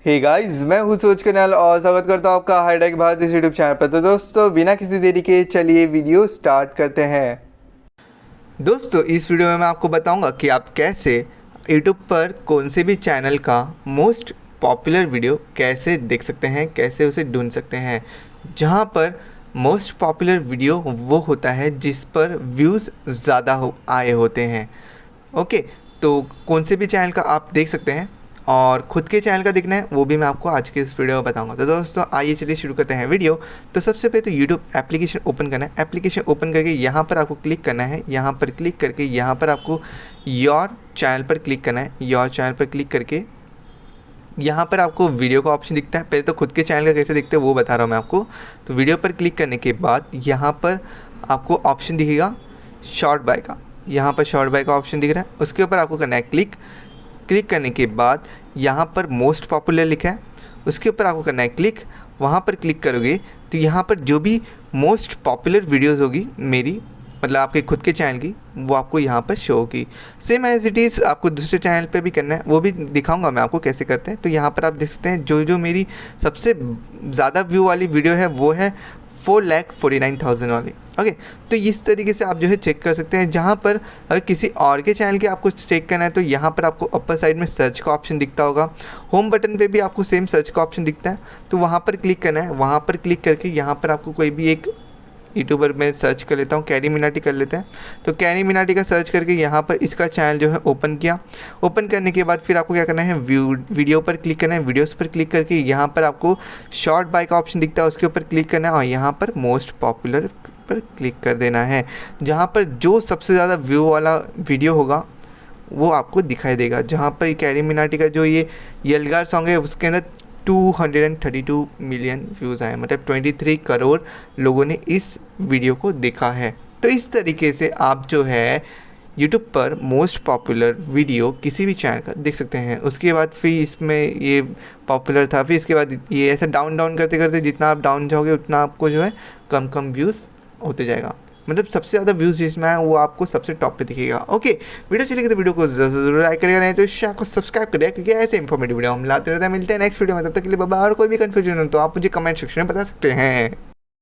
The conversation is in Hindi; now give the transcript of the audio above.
हे गाइस, मैं हूँ सूरज कन्याल और स्वागत करता हूँ आपका हाईटेक भारत इस यूट्यूब चैनल पर। तो दोस्तों, बिना किसी देरी के चलिए वीडियो स्टार्ट करते हैं। दोस्तों, इस वीडियो में मैं आपको बताऊंगा कि आप कैसे यूट्यूब पर कौन से भी चैनल का मोस्ट पॉपुलर वीडियो कैसे देख सकते हैं, कैसे उसे ढूंढ सकते हैं। जहां पर मोस्ट पॉपुलर वीडियो वो होता है जिस पर व्यूज़ ज़्यादा आए होते हैं। ओके, तो कौन से भी चैनल का आप देख सकते हैं और ख़ुद के चैनल का देखना है वो भी मैं आपको आज के इस वीडियो में बताऊंगा। तो दोस्तों, आइए चलिए शुरू करते हैं वीडियो। तो सबसे पहले तो यूट्यूब एप्लीकेशन ओपन करना है। एप्लीकेशन ओपन करके यहाँ पर आपको क्लिक करना है। यहाँ पर क्लिक करके यहाँ पर आपको योर चैनल पर क्लिक करना है। योर चैनल पर क्लिक करके यहाँ पर आपको वीडियो का ऑप्शन दिखता है। पहले तो खुद के चैनल का कैसे दिखता है वो बता रहा हूँ मैं आपको। तो वीडियो पर क्लिक करने के बाद यहाँ पर आपको ऑप्शन दिखेगा शॉर्ट बाय का। यहाँ पर शॉर्ट बाय का ऑप्शन दिख रहा है, उसके ऊपर आपको करना है क्लिक। क्लिक करने के बाद यहाँ पर मोस्ट पॉपुलर लिखा है, उसके ऊपर आपको करना है क्लिक। वहाँ पर क्लिक करोगे तो यहाँ पर जो भी मोस्ट पॉपुलर वीडियोस होगी मेरी, मतलब आपके खुद के चैनल की, वो आपको यहाँ पर शो होगी। सेम एज इट इज़ आपको दूसरे चैनल पे भी करना है, वो भी दिखाऊंगा मैं आपको कैसे करते हैं। तो यहाँ पर आप देख सकते हैं जो मेरी सबसे ज़्यादा व्यू वाली वीडियो है वो है 4,49,000 वाली। ओके, तो इस तरीके से आप जो है चेक कर सकते हैं। जहाँ पर अगर किसी और के चैनल के आपको चेक करना है तो यहाँ पर आपको अपर साइड में सर्च का ऑप्शन दिखता होगा। होम बटन पे भी आपको सेम सर्च का ऑप्शन दिखता है, तो वहाँ पर क्लिक करना है। वहाँ पर क्लिक करके यहाँ पर आपको कोई भी एक यूट्यूबर में सर्च कर लेता हूँ, कैरी मिनाटी कर लेते हैं। तो कैरी मिनाटी का सर्च करके यहाँ पर इसका चैनल जो है ओपन किया। ओपन करने के बाद फिर आपको क्या करना है, वीडियो पर क्लिक करना है। वीडियोस पर क्लिक करके यहाँ पर आपको शॉर्ट बाय का ऑप्शन दिखता है, उसके ऊपर क्लिक करना है और यहाँ पर मोस्ट पॉपुलर पर क्लिक कर देना है। जहाँ पर जो सबसे ज़्यादा व्यू वाला वीडियो होगा वो आपको दिखाई देगा। जहाँ पर कैरी मिनाटी का जो ये यलगार सॉन्ग है उसके अंदर 232 मिलियन व्यूज़ आए, मतलब 23 करोड़ लोगों ने इस वीडियो को देखा है। तो इस तरीके से आप जो है यूट्यूब पर मोस्ट पॉपुलर वीडियो किसी भी चैनल का देख सकते हैं। उसके बाद फिर इसमें ये पॉपुलर था, फिर इसके बाद ये ऐसा डाउन करते करते जितना आप डाउन जाओगे उतना आपको जो है कम व्यूज़ होते जाएगा। मतलब सबसे ज़्यादा व्यूज़ जिसमें है वो आपको सबसे टॉप पे दिखेगा। ओके, वीडियो चलेगी तो वीडियो को ज़रूर लाइक करेगा, नहीं तो इस चैनल को सब्सक्राइब करिएगा, क्योंकि ऐसे इंफॉर्मेटिव वीडियो हम लाते रहते हैं। मिलते हैं नेक्स्ट वीडियो में, तब तक के लिए बाय बाय। और कोई भी कन्फ्यूजन हो तो आप मुझे कमेंट सेक्शन में बता सकते हैं।